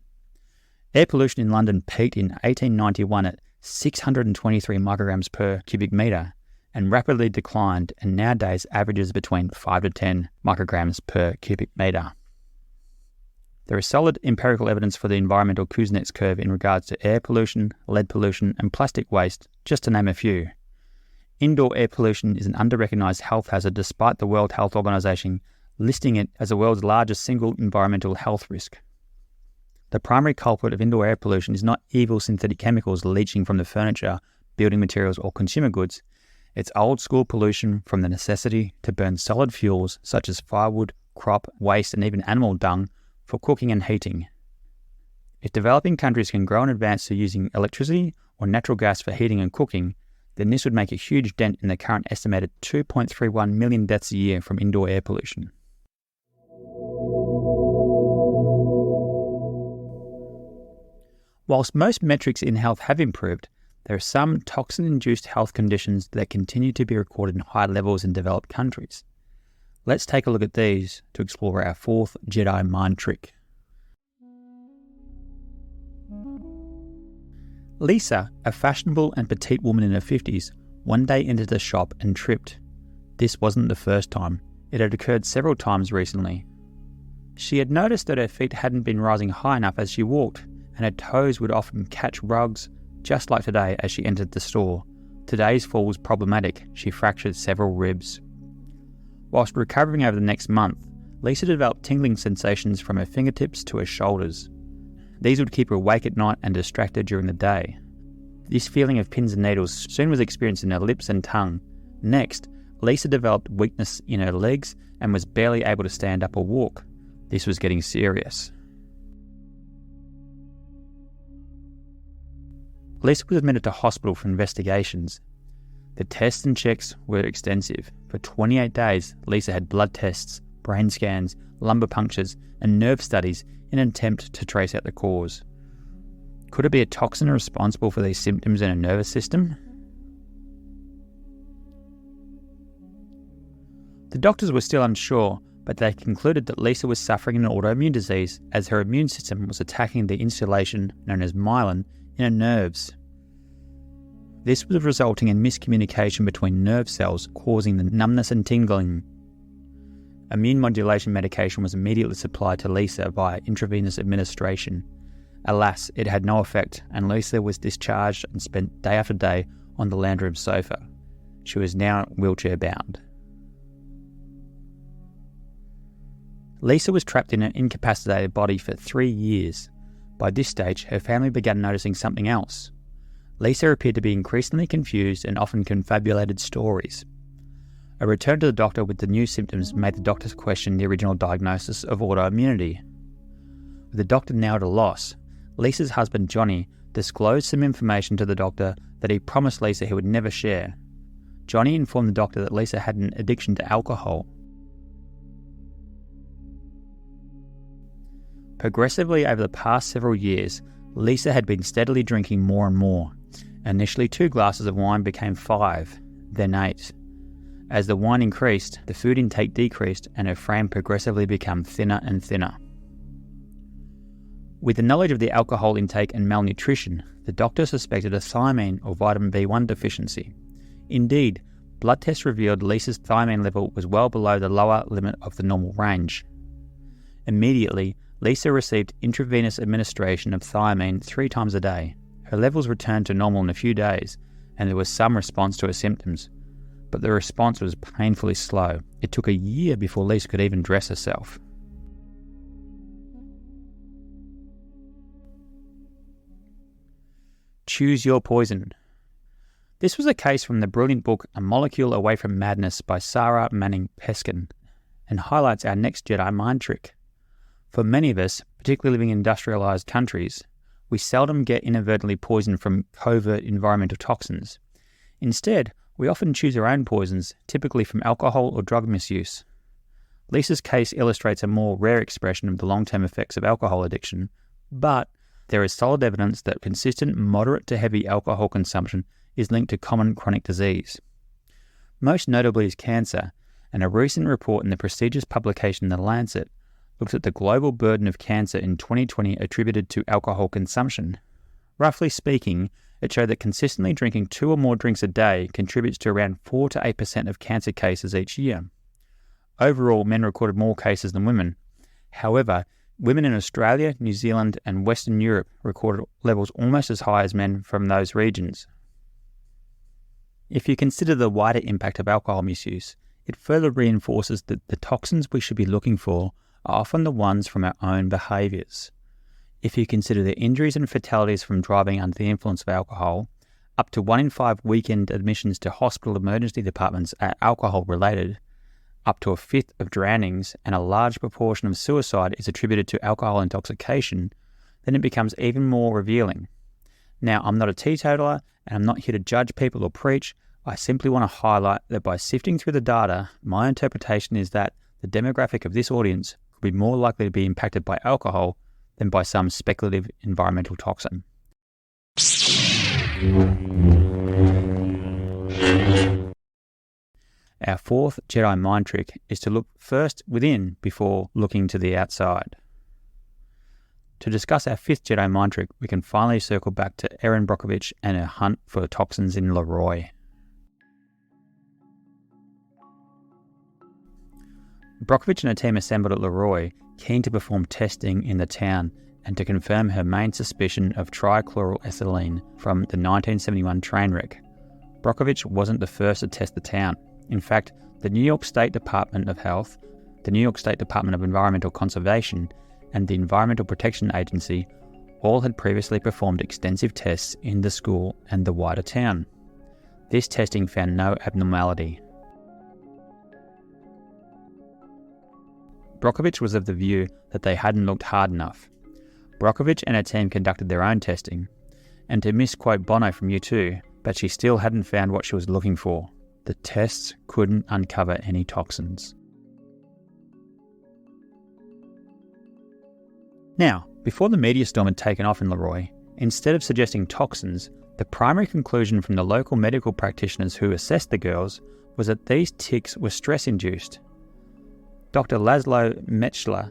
Air pollution in London peaked in 1891 at 623 micrograms per cubic metre and rapidly declined, and nowadays averages between 5 to 10 micrograms per cubic metre. There is solid empirical evidence for the environmental Kuznets curve in regards to air pollution, lead pollution, and plastic waste, just to name a few. Indoor air pollution is an under-recognised health hazard despite the World Health Organization listing it as the world's largest single environmental health risk. The primary culprit of indoor air pollution is not evil synthetic chemicals leaching from the furniture, building materials, or consumer goods. It's old-school pollution from the necessity to burn solid fuels such as firewood, crop, waste, and even animal dung for cooking and heating. If developing countries can grow and advance to using electricity or natural gas for heating and cooking, then this would make a huge dent in the current estimated 2.31 million deaths a year from indoor air pollution. Whilst most metrics in health have improved, there are some toxin-induced health conditions that continue to be recorded in high levels in developed countries. Let's take a look at these to explore our fourth Jedi Mind trick. Lisa, a fashionable and petite woman in her 50s, one day entered a shop and tripped. This wasn't the first time. It had occurred several times recently. She had noticed that her feet hadn't been rising high enough as she walked, and her toes would often catch rugs, just like today as she entered the store. Today's fall was problematic. She fractured several ribs. Whilst recovering over the next month, Lisa developed tingling sensations from her fingertips to her shoulders. These would keep her awake at night and distracted during the day. This feeling of pins and needles soon was experienced in her lips and tongue. Next, Lisa developed weakness in her legs and was barely able to stand up or walk. This was getting serious. Lisa was admitted to hospital for investigations. The tests and checks were extensive. For 28 days, Lisa had blood tests, brain scans, lumbar punctures, and nerve studies in an attempt to trace out the cause. Could it be a toxin responsible for these symptoms in her nervous system? The doctors were still unsure, but they concluded that Lisa was suffering an autoimmune disease as her immune system was attacking the insulation known as myelin in her nerves. This was resulting in miscommunication between nerve cells, causing the numbness and tingling. Immune modulation medication was immediately supplied to Lisa via intravenous administration. Alas, it had no effect, and Lisa was discharged and spent day after day on the lounge room sofa. She was now wheelchair-bound. Lisa was trapped in an incapacitated body for 3 years. By this stage, her family began noticing something else. Lisa appeared to be increasingly confused and often confabulated stories. A return to the doctor with the new symptoms made the doctor question the original diagnosis of autoimmunity. With the doctor now at a loss, Lisa's husband Johnny disclosed some information to the doctor that he promised Lisa he would never share. Johnny informed the doctor that Lisa had an addiction to alcohol. Progressively over the past several years, Lisa had been steadily drinking more and more. Initially 2 glasses of wine became 5, then 8. As the wine increased, the food intake decreased and her frame progressively became thinner and thinner. With the knowledge of the alcohol intake and malnutrition, the doctor suspected a thiamine or vitamin B1 deficiency. Indeed, blood tests revealed Lisa's thiamine level was well below the lower limit of the normal range. Immediately, Lisa received intravenous administration of thiamine 3 times a day. Her levels returned to normal in a few days, and there was some response to her symptoms. But the response was painfully slow. It took a year before Lisa could even dress herself. Choose your poison. This was a case from the brilliant book A Molecule Away from Madness by Sarah Manning Peskin, and highlights our next Jedi mind trick. For many of us, particularly living in industrialized countries, we seldom get inadvertently poisoned from covert environmental toxins. Instead, we often choose our own poisons, typically from alcohol or drug misuse. Lisa's case illustrates a more rare expression of the long-term effects of alcohol addiction, but there is solid evidence that consistent moderate to heavy alcohol consumption is linked to common chronic disease. Most notably is cancer, and a recent report in the prestigious publication The Lancet looked at the global burden of cancer in 2020 attributed to alcohol consumption. Roughly speaking, it showed that consistently drinking 2 or more drinks a day contributes to around 4 to 8% of cancer cases each year. Overall, men recorded more cases than women. However, women in Australia, New Zealand, and Western Europe recorded levels almost as high as men from those regions. If you consider the wider impact of alcohol misuse, it further reinforces that the toxins we should be looking for are often the ones from our own behaviours. If you consider the injuries and fatalities from driving under the influence of alcohol, up to 1 in 5 weekend admissions to hospital emergency departments are alcohol-related, up to a fifth of drownings, and a large proportion of suicide is attributed to alcohol intoxication, then it becomes even more revealing. Now, I'm not a teetotaler, and I'm not here to judge people or preach. I simply want to highlight that by sifting through the data, my interpretation is that the demographic of this audience could be more likely to be impacted by alcohol than by some speculative environmental toxin. Our fourth Jedi mind trick is to look first within before looking to the outside. To discuss our fifth Jedi mind trick, we can finally circle back to Erin Brockovich and her hunt for toxins in Leroy. Brockovich and her team assembled at Leroy, keen to perform testing in the town and to confirm her main suspicion of trichloroethylene from the 1971 train wreck. Brockovich wasn't the first to test the town. In fact, the New York State Department of Health, the New York State Department of Environmental Conservation, and the Environmental Protection Agency all had previously performed extensive tests in the school and the wider town. This testing found no abnormality. Brockovich was of the view that they hadn't looked hard enough. Brockovich and her team conducted their own testing, and to misquote Bono from U2, but she still hadn't found what she was looking for. The tests couldn't uncover any toxins. Now, before the media storm had taken off in Leroy, instead of suggesting toxins, the primary conclusion from the local medical practitioners who assessed the girls was that these tics were stress-induced. Dr. Laszlo Metzler,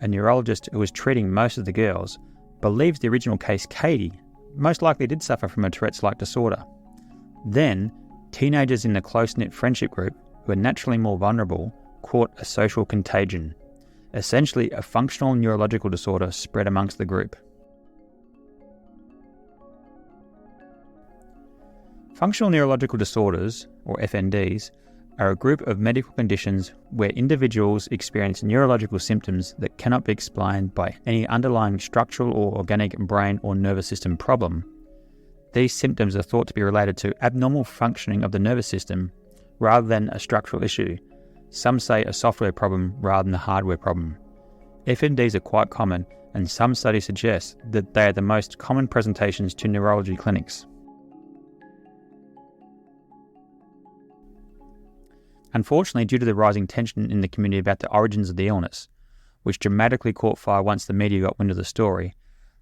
a neurologist who was treating most of the girls, believes the original case, Katie, most likely did suffer from a Tourette's-like disorder. Then, teenagers in the close-knit friendship group, who are naturally more vulnerable, caught a social contagion, essentially a functional neurological disorder spread amongst the group. Functional neurological disorders, or FNDs, are a group of medical conditions where individuals experience neurological symptoms that cannot be explained by any underlying structural or organic brain or nervous system problem. These symptoms are thought to be related to abnormal functioning of the nervous system rather than a structural issue. Some say a software problem rather than a hardware problem. FNDs are quite common, and some studies suggest that they are the most common presentations to neurology clinics. Unfortunately, due to the rising tension in the community about the origins of the illness, which dramatically caught fire once the media got wind of the story,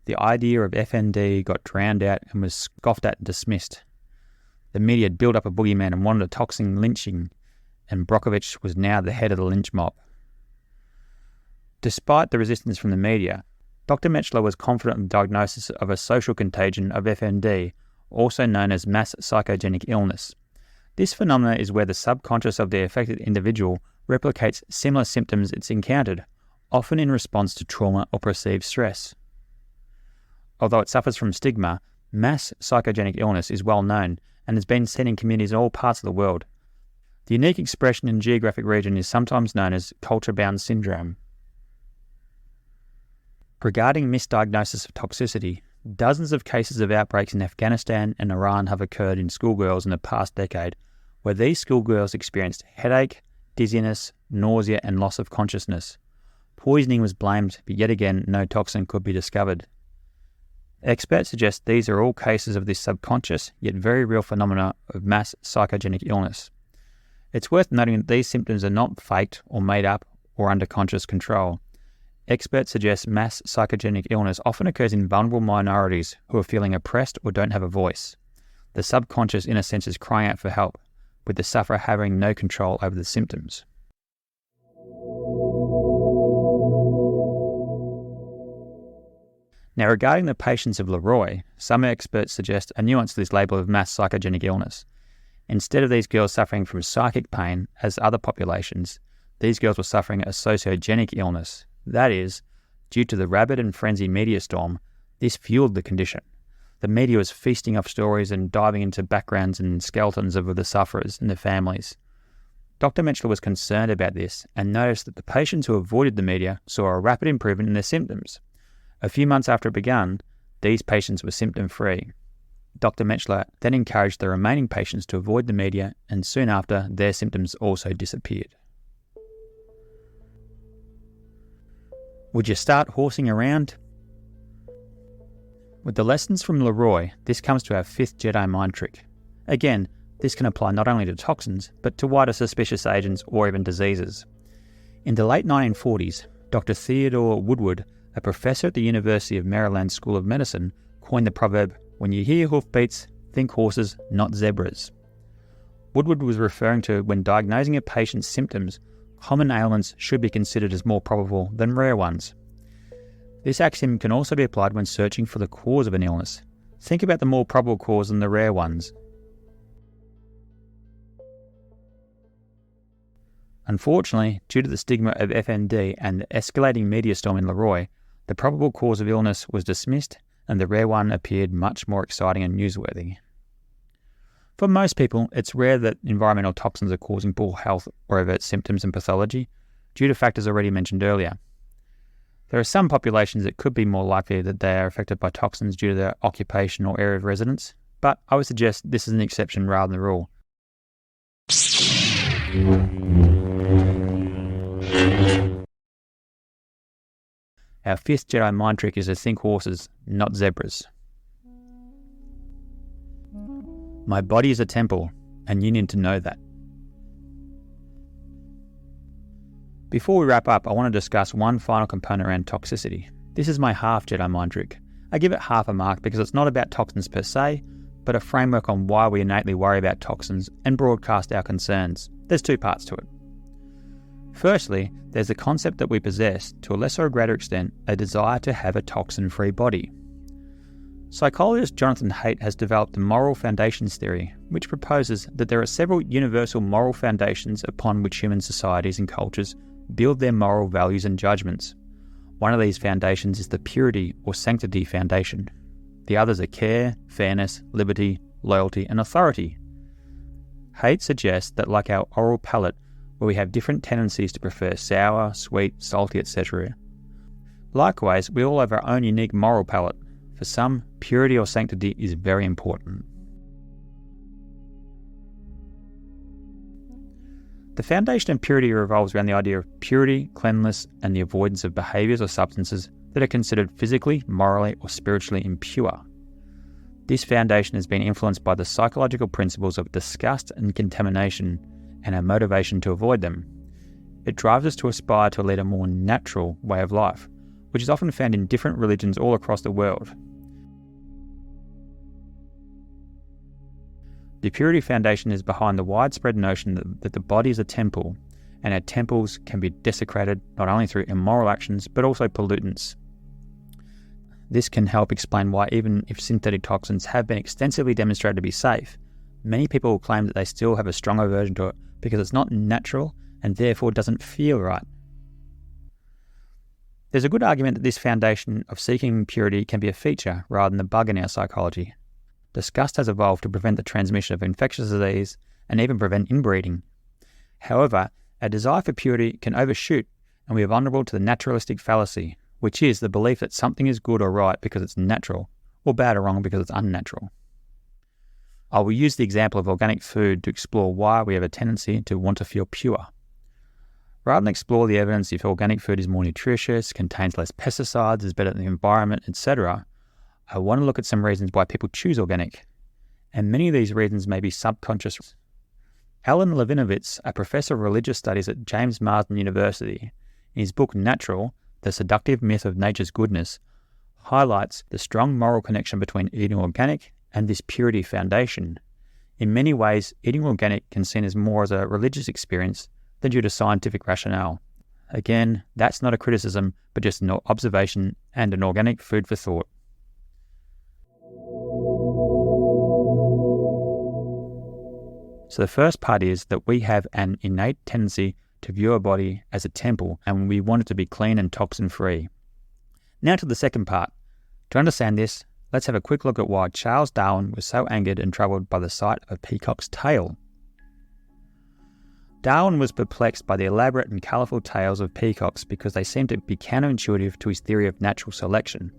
the idea of FND got drowned out and was scoffed at and dismissed. The media had built up a boogeyman and wanted a toxin lynching, and Brockovich was now the head of the lynch mob. Despite the resistance from the media, Dr. Metzler was confident in the diagnosis of a social contagion of FND, also known as mass psychogenic illness. This phenomenon is where the subconscious of the affected individual replicates similar symptoms it's encountered, often in response to trauma or perceived stress. Although it suffers from stigma, mass psychogenic illness is well known and has been seen in communities in all parts of the world. The unique expression in geographic region is sometimes known as culture-bound syndrome. Regarding misdiagnosis of toxicity, Dozens of cases of outbreaks in Afghanistan and Iran have occurred in schoolgirls in the past decade, where these schoolgirls experienced headache, dizziness, nausea, and loss of consciousness. Poisoning was blamed, but yet again no toxin could be discovered. Experts suggest these are all cases of this subconscious, yet very real phenomena of mass psychogenic illness. It's worth noting that these symptoms are not faked or made up or under conscious control. Experts suggest mass psychogenic illness often occurs in vulnerable minorities who are feeling oppressed or don't have a voice. The subconscious, in a sense, is crying out for help, with the sufferer having no control over the symptoms. Now, regarding the patients of Leroy, some experts suggest a nuance to this label of mass psychogenic illness. Instead of these girls suffering from psychic pain, as other populations, these girls were suffering a sociogenic illness. That is, due to the rabid and frenzied media storm, this fueled the condition. The media was feasting off stories and diving into backgrounds and skeletons of the sufferers and their families. Dr. Menschler was concerned about this and noticed that the patients who avoided the media saw a rapid improvement in their symptoms. A few months after it began, these patients were symptom-free. Dr. Menschler then encouraged the remaining patients to avoid the media, and soon after, their symptoms also disappeared. Would you start horsing around? With the lessons from Leroy, this comes to our fifth Jedi Mind trick. Again, this can apply not only to toxins, but to wider suspicious agents or even diseases. In the late 1940s, Dr. Theodore Woodward, a professor at the University of Maryland School of Medicine, coined the proverb, "When you hear hoofbeats, think horses, not zebras." Woodward was referring to when diagnosing a patient's symptoms, common ailments should be considered as more probable than rare ones. This axiom can also be applied when searching for the cause of an illness. Think about the more probable cause than the rare ones. Unfortunately, due to the stigma of FND and the escalating media storm in Leroy, the probable cause of illness was dismissed and the rare one appeared much more exciting and newsworthy. For most people, it's rare that environmental toxins are causing poor health or overt symptoms and pathology, due to factors already mentioned earlier. There are some populations that could be more likely that they are affected by toxins due to their occupation or area of residence, but I would suggest this is an exception rather than the rule. Our fifth Jedi mind trick is to think horses, not zebras. My body is a temple, and you need to know that. Before we wrap up, I want to discuss one final component around toxicity. This is my half Jedi mind trick. I give it half a mark because it's not about toxins per se, but a framework on why we innately worry about toxins and broadcast our concerns. There's two parts to it. Firstly, there's the concept that we possess, to a lesser or greater extent, a desire to have a toxin-free body. Psychologist Jonathan Haidt has developed the moral foundations theory, which proposes that there are several universal moral foundations upon which human societies and cultures build their moral values and judgments. One of these foundations is the purity or sanctity foundation. The others are care, fairness, liberty, loyalty, and authority. Haidt suggests that like our oral palate, where we have different tendencies to prefer sour, sweet, salty, etc. Likewise, we all have our own unique moral palate. For some, purity or sanctity is very important. The foundation of purity revolves around the idea of purity, cleanliness, and the avoidance of behaviours or substances that are considered physically, morally, or spiritually impure. This foundation has been influenced by the psychological principles of disgust and contamination and our motivation to avoid them. It drives us to aspire to lead a more natural way of life, which is often found in different religions all across the world. The purity foundation is behind the widespread notion that the body is a temple, and our temples can be desecrated not only through immoral actions, but also pollutants. This can help explain why even if synthetic toxins have been extensively demonstrated to be safe, many people will claim that they still have a strong aversion to it because it's not natural and therefore doesn't feel right. There's a good argument that this foundation of seeking purity can be a feature rather than a bug in our psychology. Disgust has evolved to prevent the transmission of infectious disease and even prevent inbreeding. However, our desire for purity can overshoot, and we are vulnerable to the naturalistic fallacy, which is the belief that something is good or right because it's natural, or bad or wrong because it's unnatural. I will use the example of organic food to explore why we have a tendency to want to feel pure. Rather than explore the evidence if organic food is more nutritious, contains less pesticides, is better than the environment, etc., I want to look at some reasons why people choose organic. And many of these reasons may be subconscious. Alan Levinovitz, a professor of religious studies at James Marsden University, in his book Natural, The Seductive Myth of Nature's Goodness, highlights the strong moral connection between eating organic and this purity foundation. In many ways, eating organic can be seen as more as a religious experience than due to scientific rationale. Again, that's not a criticism, but just an observation and an organic food for thought. So the first part is that we have an innate tendency to view our body as a temple, and we want it to be clean and toxin-free. Now to the second part. To understand this, let's have a quick look at why Charles Darwin was so angered and troubled by the sight of a peacock's tail. Darwin was perplexed by the elaborate and colourful tails of peacocks because they seemed to be counterintuitive to his theory of natural selection.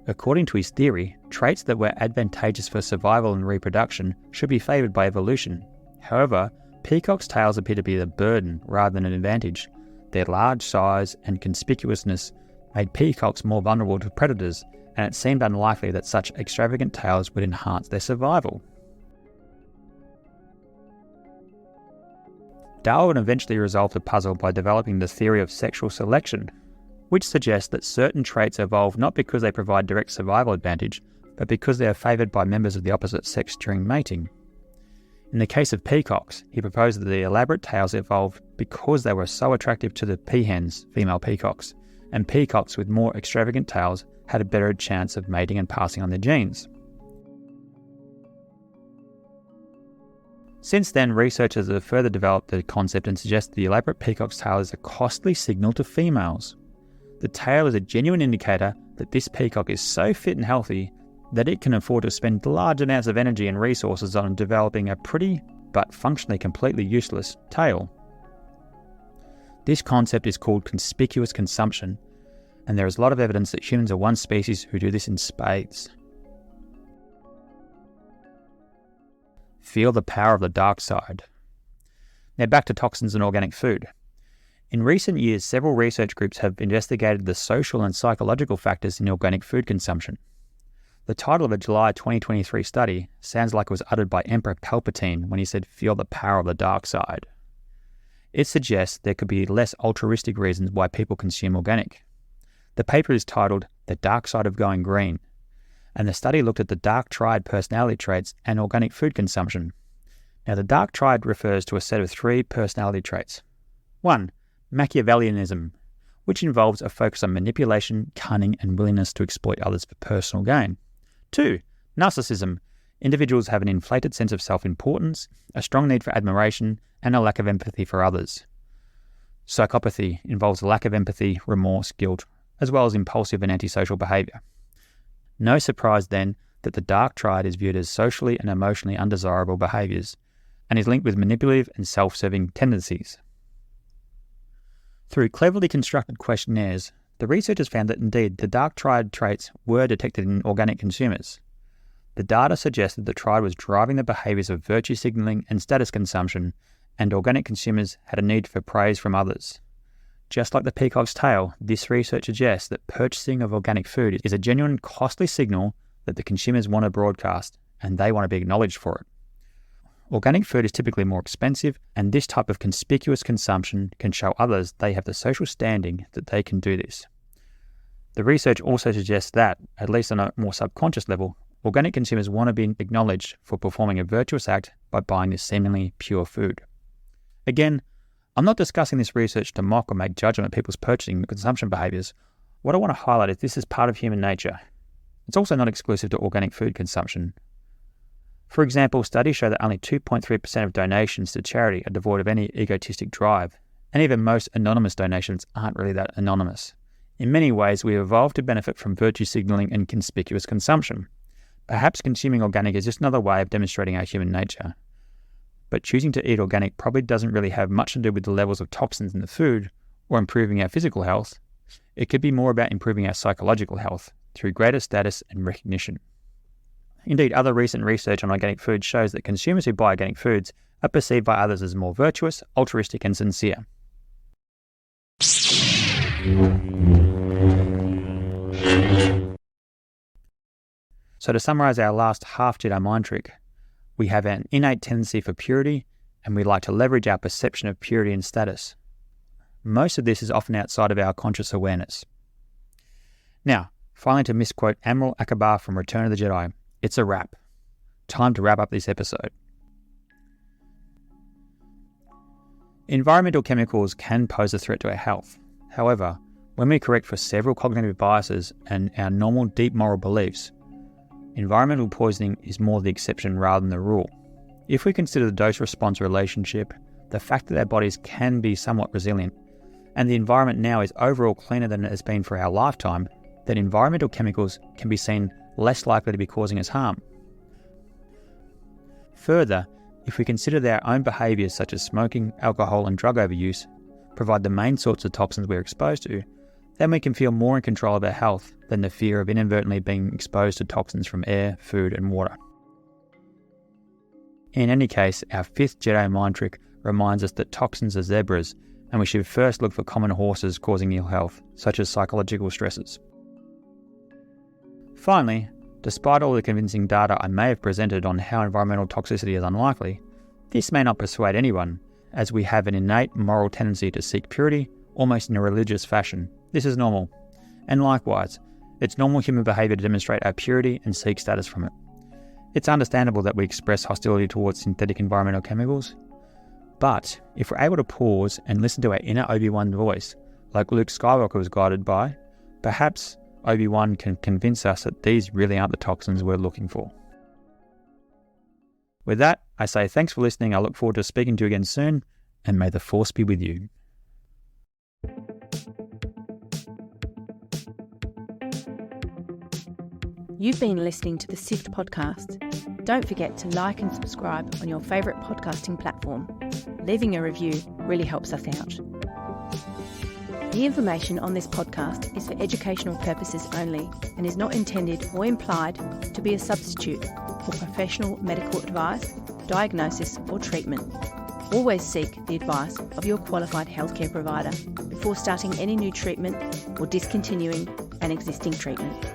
According to his theory, traits that were advantageous for survival and reproduction should be favoured by evolution. However, peacocks' tails appear to be a burden rather than an advantage. Their large size and conspicuousness made peacocks more vulnerable to predators, and it seemed unlikely that such extravagant tails would enhance their survival. Darwin eventually resolved the puzzle by developing the theory of sexual selection, which suggests that certain traits evolve not because they provide direct survival advantage, but because they are favoured by members of the opposite sex during mating. In the case of peacocks, he proposed that the elaborate tails evolved because they were so attractive to the peahens, female peacocks, and peacocks with more extravagant tails had a better chance of mating and passing on their genes. Since then, researchers have further developed the concept and suggest the elaborate peacock's tail is a costly signal to females. The tail is a genuine indicator that this peacock is so fit and healthy that it can afford to spend large amounts of energy and resources on developing a pretty, but functionally completely useless, tail. This concept is called conspicuous consumption, and there is a lot of evidence that humans are one species who do this in spades. Feel the power of the dark side. Now back to toxins and organic food. In recent years, several research groups have investigated the social and psychological factors in organic food consumption. The title of a July 2023 study sounds like it was uttered by Emperor Palpatine when he said, "Feel the power of the dark side." It suggests there could be less altruistic reasons why people consume organic. The paper is titled "The Dark Side of Going Green," and the study looked at the dark triad personality traits and organic food consumption. Now, the dark triad refers to a set of 3 personality traits. 1. Machiavellianism, which involves a focus on manipulation, cunning, and willingness to exploit others for personal gain. 2. Narcissism. Individuals have an inflated sense of self-importance, a strong need for admiration, and a lack of empathy for others. Psychopathy involves a lack of empathy, remorse, guilt, as well as impulsive and antisocial behaviour. No surprise then that the dark triad is viewed as socially and emotionally undesirable behaviours, and is linked with manipulative and self-serving tendencies. Through cleverly constructed questionnaires, the researchers found that indeed the dark triad traits were detected in organic consumers. The data suggested the triad was driving the behaviours of virtue signalling and status consumption, and organic consumers had a need for praise from others. Just like the peacock's tail, this research suggests that purchasing of organic food is a genuine costly signal that the consumers want to broadcast, and they want to be acknowledged for it. Organic food is typically more expensive, and this type of conspicuous consumption can show others they have the social standing that they can do this. The research also suggests that, at least on a more subconscious level, organic consumers want to be acknowledged for performing a virtuous act by buying this seemingly pure food. Again, I'm not discussing this research to mock or make judgment of people's purchasing and consumption behaviours. What I want to highlight is this is part of human nature. It's also not exclusive to organic food consumption. For example, studies show that only 2.3% of donations to charity are devoid of any egotistic drive, and even most anonymous donations aren't really that anonymous. In many ways, we evolved to benefit from virtue signalling and conspicuous consumption. Perhaps consuming organic is just another way of demonstrating our human nature. But choosing to eat organic probably doesn't really have much to do with the levels of toxins in the food or improving our physical health. It could be more about improving our psychological health through greater status and recognition. Indeed, other recent research on organic food shows that consumers who buy organic foods are perceived by others as more virtuous, altruistic and sincere. So to summarise our last half Jedi mind trick, we have an innate tendency for purity, and we like to leverage our perception of purity and status. Most of this is often outside of our conscious awareness. Now, finally to misquote Admiral Akbar from Return of the Jedi, it's a wrap. Time to wrap up this episode. Environmental chemicals can pose a threat to our health. However, when we correct for several cognitive biases and our normal deep moral beliefs, environmental poisoning is more the exception rather than the rule. If we consider the dose-response relationship, the fact that our bodies can be somewhat resilient, and the environment now is overall cleaner than it has been for our lifetime, then environmental chemicals can be seen less likely to be causing us harm. Further, if we consider that our own behaviours such as smoking, alcohol and drug overuse provide the main sorts of toxins we're exposed to, then we can feel more in control of our health than the fear of inadvertently being exposed to toxins from air, food and water. In any case, our fifth Jedi mind trick reminds us that toxins are zebras, and we should first look for common horses causing ill health, such as psychological stresses. Finally, despite all the convincing data I may have presented on how environmental toxicity is unlikely, this may not persuade anyone, as we have an innate moral tendency to seek purity, almost in a religious fashion. This is normal. And likewise, it's normal human behaviour to demonstrate our purity and seek status from it. It's understandable that we express hostility towards synthetic environmental chemicals, but if we're able to pause and listen to our inner Obi-Wan voice, like Luke Skywalker was guided by, perhaps Obi-Wan can convince us that these really aren't the toxins we're looking for. With that, I say thanks for listening. I look forward to speaking to you again soon, and may the Force be with you. You've been listening to the SIFT podcast. Don't forget to like and subscribe on your favourite podcasting platform. Leaving a review really helps us out. The information on this podcast is for educational purposes only and is not intended or implied to be a substitute for professional medical advice, diagnosis or treatment. Always seek the advice of your qualified healthcare provider before starting any new treatment or discontinuing an existing treatment.